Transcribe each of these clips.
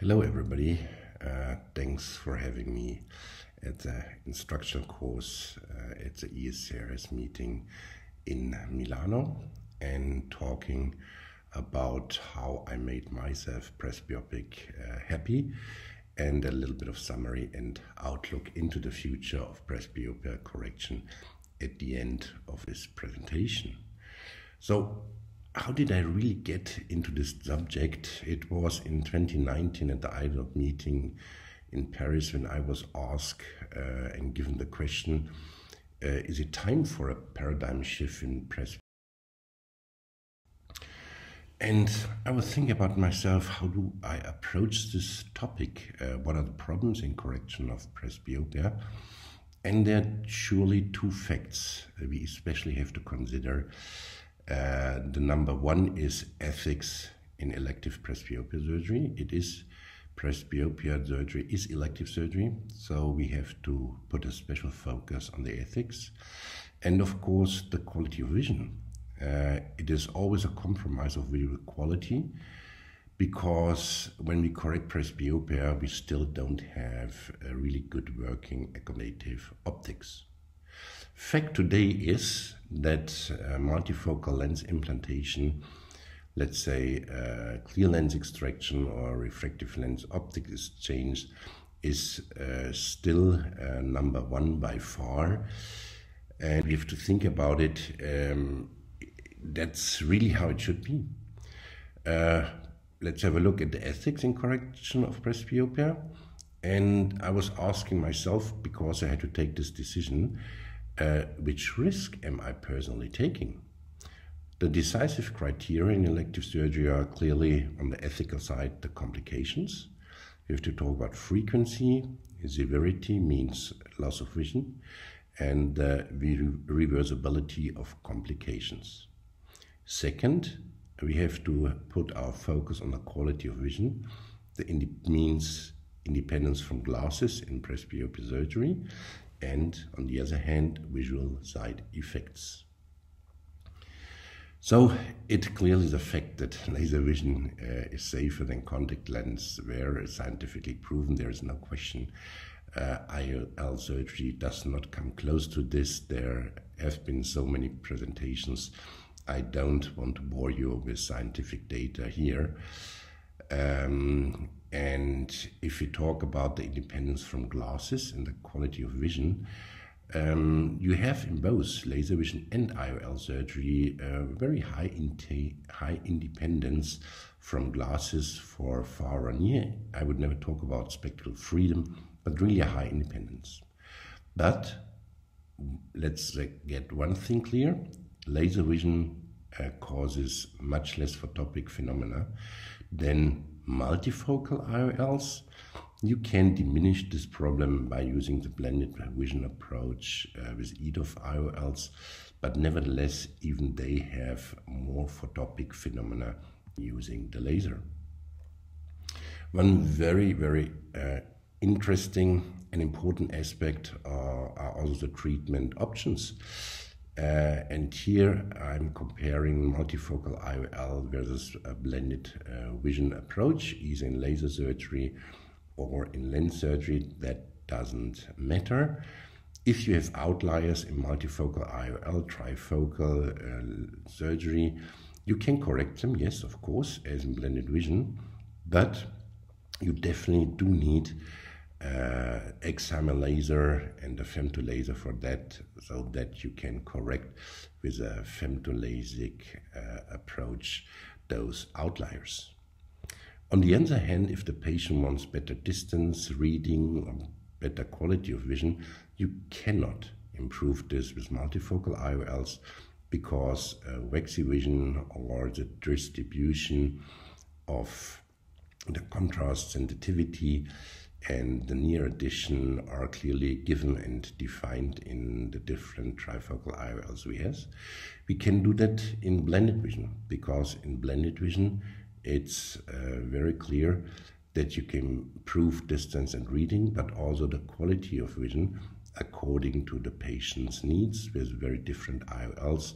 Hello everybody, thanks for having me at the instructional course at the ESCRS meeting in Milano and talking about how I made myself presbyopic happy and a little bit of summary and outlook into the future of presbyopia correction at the end of this presentation. So, how did I really get into this subject? It was in 2019 at the IDOC meeting in Paris when I was asked and given the question, is it time for a paradigm shift in presbyopia? And I was thinking about myself, how do I approach this topic? What are the problems in correction of presbyopia? And there are surely two facts we especially have to consider. The number one is ethics in elective presbyopia surgery. Presbyopia surgery is elective surgery, so we have to put a special focus on the ethics. And of course, the quality of vision. It is always a compromise of visual quality, because when we correct presbyopia, we still don't have a really good working accommodative optics. Fact today is that multifocal lens implantation, let's say clear lens extraction or refractive lens optic exchange, is still number one by far. And we have to think about it. That's really how it should be. Let's have a look at the ethics in correction of presbyopia. And I was asking myself, because I had to take this decision, which risk am I personally taking? The decisive criteria in elective surgery are clearly, on the ethical side, the complications. You have to talk about frequency. Severity means loss of vision, and the reversibility of complications. Second, we have to put our focus on the quality of vision. Means independence from glasses in presbyopia surgery, and on the other hand, visual side effects. So it clearly is a fact that laser vision is safer than contact lens, where scientifically proven. There is no question. IOL surgery does not come close to this. There have been so many presentations. I don't want to bore you with scientific data here. And if we talk about the independence from glasses and the quality of vision, you have in both laser vision and IOL surgery very high independence from glasses for far or near. I would never talk about spectral freedom, but really a high independence. But let's get one thing clear. Laser vision causes much less photopic phenomena than multifocal IOLs. You can diminish this problem by using the blended vision approach with EDOF IOLs, but nevertheless, even they have more photopic phenomena using the laser. One very, very interesting and important aspect are also the treatment options. And here I'm comparing multifocal IOL versus a blended vision approach, either in laser surgery or in lens surgery. That doesn't matter. If you have outliers in multifocal IOL, trifocal surgery, you can correct them, yes, of course, as in blended vision, but you definitely do need excimer laser and a femtolaser for that, so that you can correct with a femtoLASIK approach those outliers. On the other hand, if the patient wants better distance, reading, or better quality of vision, you cannot improve this with multifocal IOLs, because waxy vision or the distribution of the contrast sensitivity and the near addition are clearly given and defined in the different trifocal IOLs we have. We can do that in blended vision, because in blended vision it's very clear that you can improve distance and reading, but also the quality of vision according to the patient's needs with very different IOLs.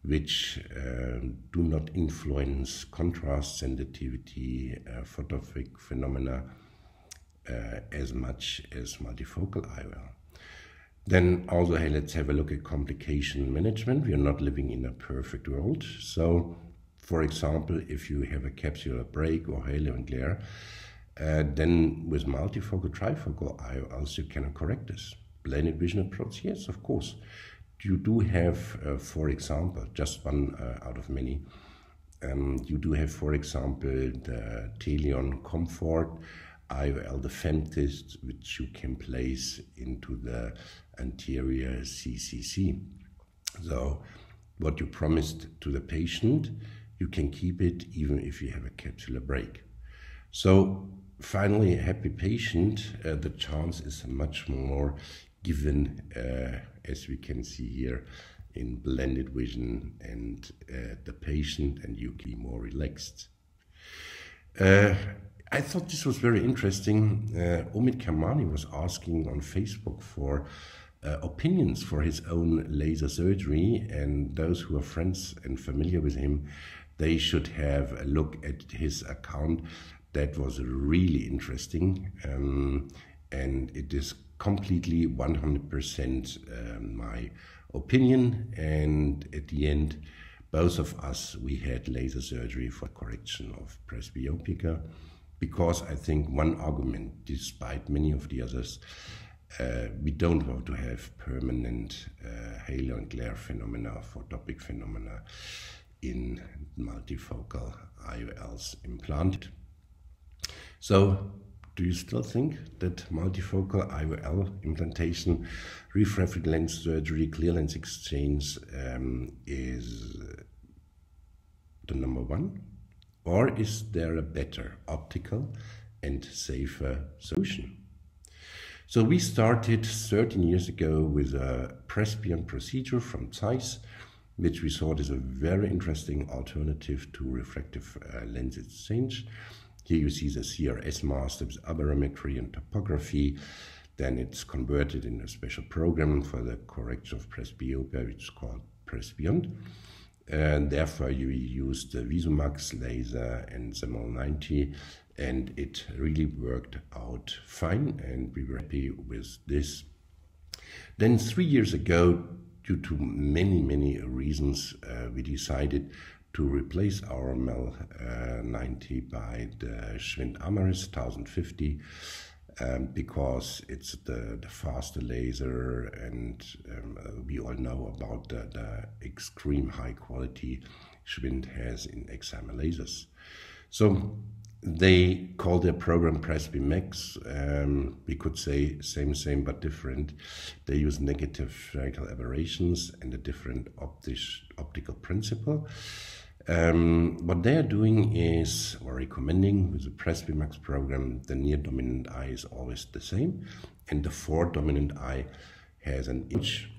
which do not influence contrast sensitivity, photophoric phenomena as much as multifocal IOL. Then also, hey, let's have a look at complication management. We are not living in a perfect world. So, for example, if you have a capsular break or halo and glare, then with multifocal, trifocal IOLs, you cannot correct this. Blended vision approach, yes, of course. You do have, for example, just one out of many, you do have, for example, the Teleon Comfort IOL, the femtist, which you can place into the anterior CCC. So what you promised to the patient, you can keep it even if you have a capsular break. So finally, a happy patient, the chance is much more given, as we can see here, in blended vision, and the patient and you can be more relaxed. I thought this was very interesting. Omid Kamani was asking on Facebook for opinions for his own laser surgery, and those who are friends and familiar with him, they should have a look at his account. That was really interesting, and it is completely 100% my opinion. And at the end, both of us, we had laser surgery for correction of presbyopia, because I think one argument, despite many of the others, we don't want to have permanent halo and glare phenomena, photopic phenomena in multifocal IOLs implanted. So, do you still think that multifocal IOL implantation, refractive lens surgery, clear lens exchange is the number one? Or is there a better optical and safer solution? So we started 13 years ago with a Presbyopia procedure from Zeiss, which we thought is a very interesting alternative to refractive lens exchange. Here you see the CRS master with aberrometry and topography. Then it's converted in a special program for the correction of presbyopia, which is called Presbyond. And therefore you use the VisuMax laser and the ML90, and it really worked out fine, and we were happy with this. Then 3 years ago, due to many reasons, we decided to replace our ML90 by the Schwind Amaris 1050, because it's the faster laser, and we all know about the extreme high quality Schwind has in excimer lasers. So they call their program presbymax. We could say same but different. They use negative spherical aberrations and a different optical principle. What they are doing is, or recommending with the presbymax program, the near dominant eye is always the same, and the fore dominant eye has an image.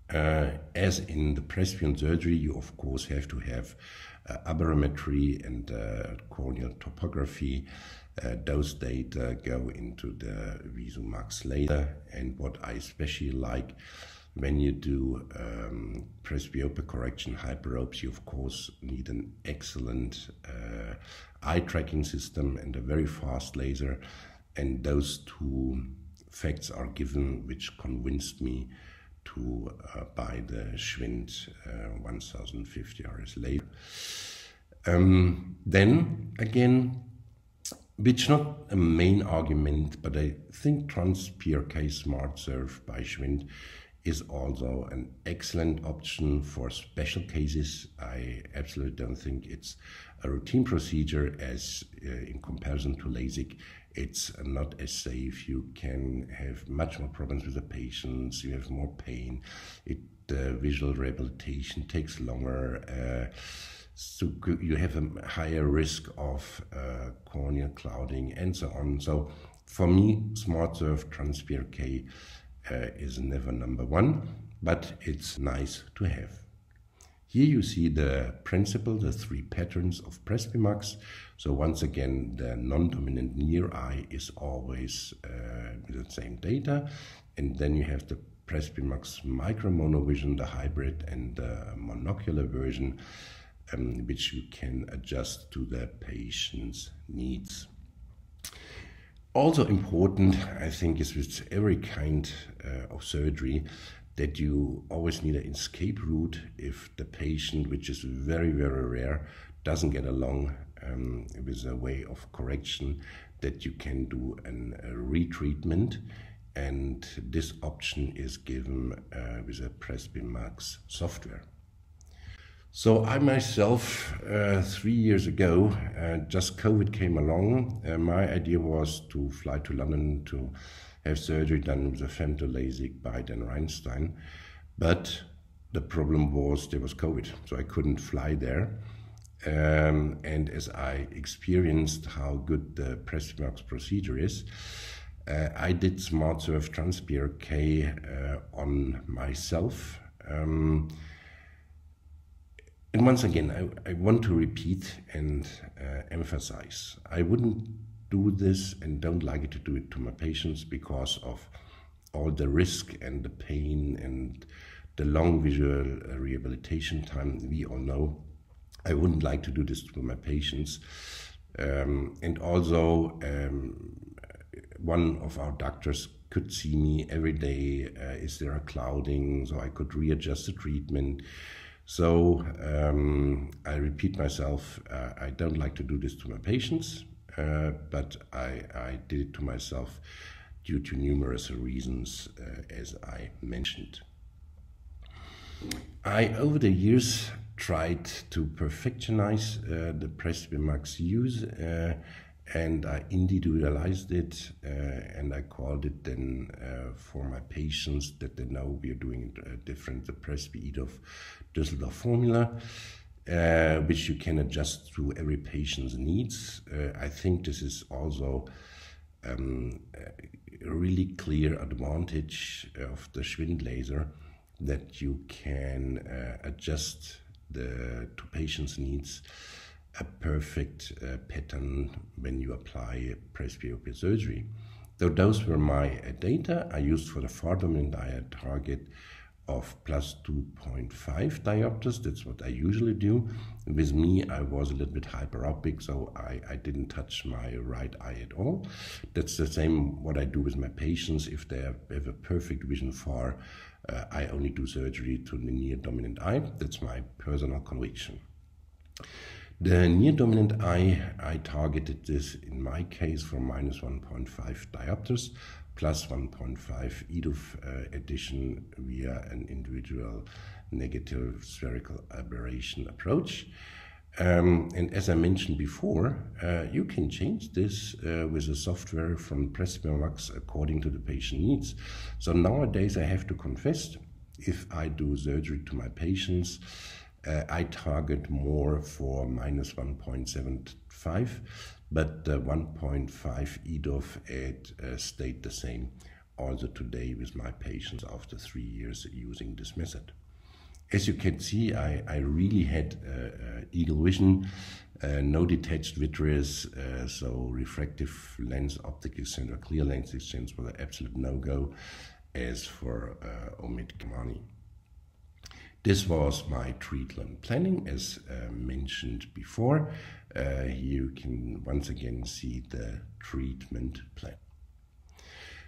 As in the presbyopia surgery, you of course have to have aberrometry and corneal topography. Those data go into the VisuMax laser, and what I especially like, when you do presbyopia correction hyperopes, you of course need an excellent eye tracking system and a very fast laser, and those two facts are given, which convinced me to buy the Schwind 1050 RS laser. Then again, which not a main argument, but I think TransPRK SmartSurf by Schwind is also an excellent option for special cases. I absolutely don't think it's a routine procedure, as in comparison to LASIK, it's not as safe. You can have much more problems with the patients, you have more pain, visual rehabilitation takes longer, so you have a higher risk of corneal clouding and so on. So for me, SmartSurftransprk is never number one, but it's nice to have. Here you see the principle, the three patterns of presbymax. So once again, the non-dominant near eye is always the same data. And then you have the presbymax micro monovision, the hybrid, and the monocular version, which you can adjust to the patient's needs. Also important, I think, is with every kind of surgery that you always need an escape route if the patient, which is very, very rare, doesn't get along with a way of correction, that you can do a retreatment, and this option is given with a presbymax software. So I myself, 3 years ago, just COVID came along. My idea was to fly to London to have surgery done with a femto LASIK by Dan Reinstein. But the problem was there was COVID, so I couldn't fly there. And as I experienced how good the presbymax procedure is, I did smartsurftransprk on myself. And once again, I want to repeat and emphasize, I wouldn't do this and don't like it to do it to my patients because of all the risk and the pain and the long visual rehabilitation time. We all know I wouldn't like to do this to my patients. And also, one of our doctors could see me every day. Is there a clouding? So I could readjust the treatment. So I repeat myself, I don't like to do this to my patients, but I did it to myself due to numerous reasons, as I mentioned. I, over the years, tried to perfectionize the presbymax use, and I individualized it, and I called it then for my patients that they know we are doing different, the Presbyopia Düsseldorf formula, which you can adjust to every patient's needs. I think this is also a really clear advantage of the Schwind laser, that you can adjust to patients' needs a perfect pattern when you apply presbyopia surgery. So those were my data. I used for the far dominant eye a target of plus 2.5 diopters. That's what I usually do. With me, I was a little bit hyperopic, so I didn't touch my right eye at all. That's the same what I do with my patients. If they have a perfect vision far, I only do surgery to the near dominant eye. That's my personal conviction. The near dominant eye, I targeted this in my case for minus 1.5 diopters, plus 1.5 EDOF addition via an individual negative spherical aberration approach. And as I mentioned before, you can change this with a software from presbymax according to the patient needs. So nowadays I have to confess, if I do surgery to my patients, I target more for minus 1.75, but the 1.5 EDOF stayed the same also today with my patients after 3 years using this method. As you can see, I really had eagle vision, no detached vitreous, so refractive lens optic exchange or clear lens exchange was an absolute no-go, as for Omid Kamani. This was my treatment planning, as mentioned before. Here you can once again see the treatment plan.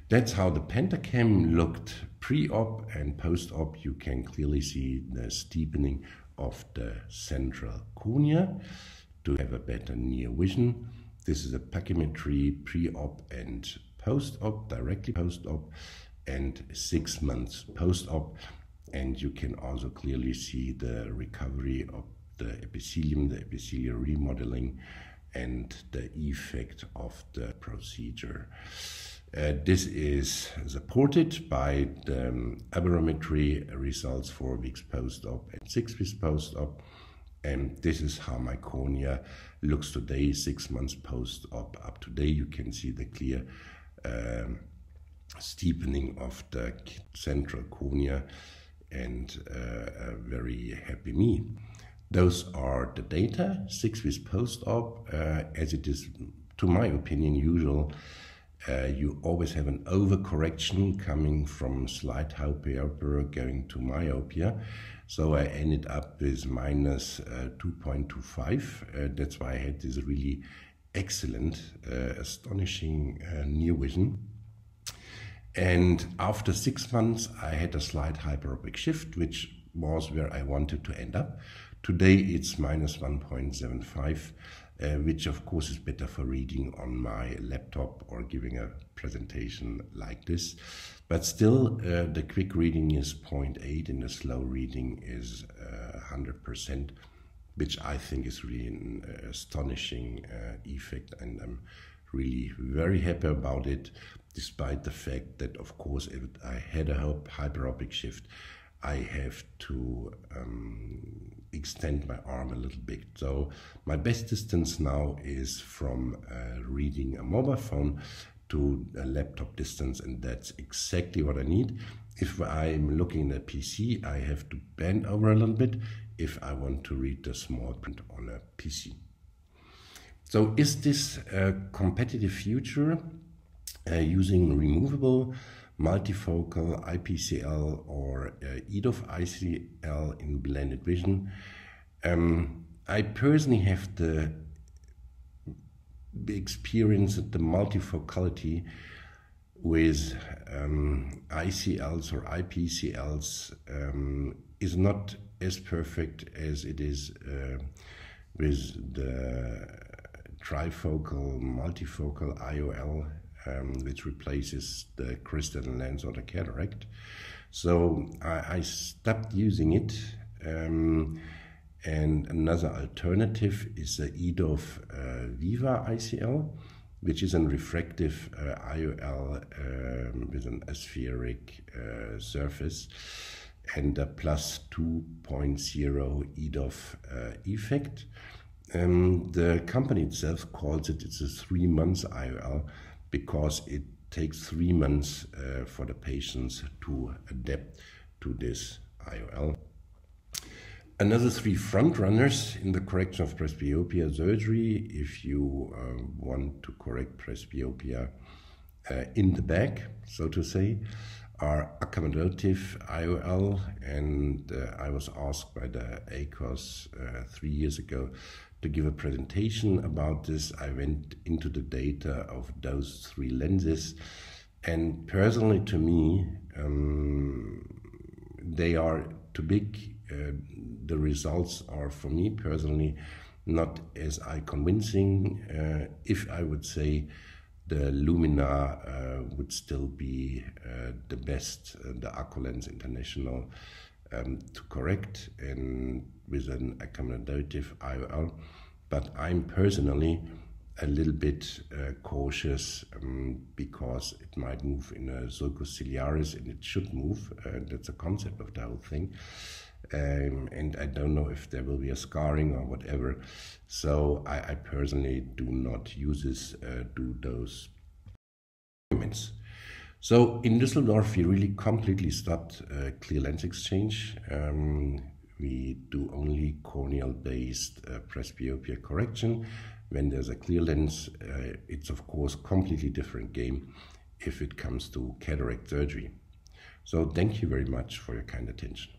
That's how the Pentacam looked pre-op and post-op. You can clearly see the steepening of the central cornea to have a better near vision. This is a pachymetry pre-op and post-op, directly post-op, and 6 months post-op. And you can also clearly see the recovery of the epithelium, the epithelial remodeling, and the effect of the procedure. This is supported by the aberrometry results 4 weeks post-op and 6 weeks post-op. And this is how my cornea looks today, 6 months post-op. Up to date, you can see the clear steepening of the central cornea, and a very happy me. Those are the data, 6 weeks post-op, as it is, to my opinion, usual You always have an overcorrection coming from slight myopia going to myopia. So I ended up with minus 2.25. That's why I had this really excellent, astonishing near vision. And after 6 months, I had a slight hyperopic shift, which was where I wanted to end up. Today it's minus 1.75. Which of course is better for reading on my laptop or giving a presentation like this. But still, the quick reading is 0.8 and the slow reading is 100%, which I think is really an astonishing effect, and I'm really very happy about it, despite the fact that, of course, if I had a hyperopic shift, I have to extend my arm a little bit. So my best distance now is from reading a mobile phone to a laptop distance, and that's exactly what I need. If I'm looking at a PC, I have to bend over a little bit if I want to read the small print on a PC. So is this a competitive future using removable multifocal IPCL or EDOF ICL in blended vision? I personally have the experience that the multifocality with ICLs or IPCLs is not as perfect as it is with the trifocal, multifocal IOL, which replaces the crystalline lens or the cataract. So I stopped using it, and another alternative is the EDOF Viva ICL, which is a refractive IOL with an aspheric surface and a plus 2.0 EDOF effect. The company itself calls it's a 3 months IOL, because it takes 3 months for the patients to adapt to this IOL. Another 3 front runners in the correction of presbyopia surgery, if you want to correct presbyopia in the back, so to say, are accommodative IOL, and I was asked by the ACOS 3 years ago to give a presentation about this. I went into the data of those 3 lenses, and personally to me, they are too big. The results are, for me personally, not as eye-convincing. If I would say the Lumina would still be the best, the Accolens International, to correct and with an accommodative IOL. But I'm personally a little bit cautious because it might move in a sulcus ciliaris, and it should move. That's the concept of the whole thing. And I don't know if there will be a scarring or whatever. So I personally do not use this, do those experiments. So in Düsseldorf, we really completely stopped clear lens exchange. We do only corneal-based presbyopia correction. When there's a clear lens, it's of course completely different game if it comes to cataract surgery. So thank you very much for your kind attention.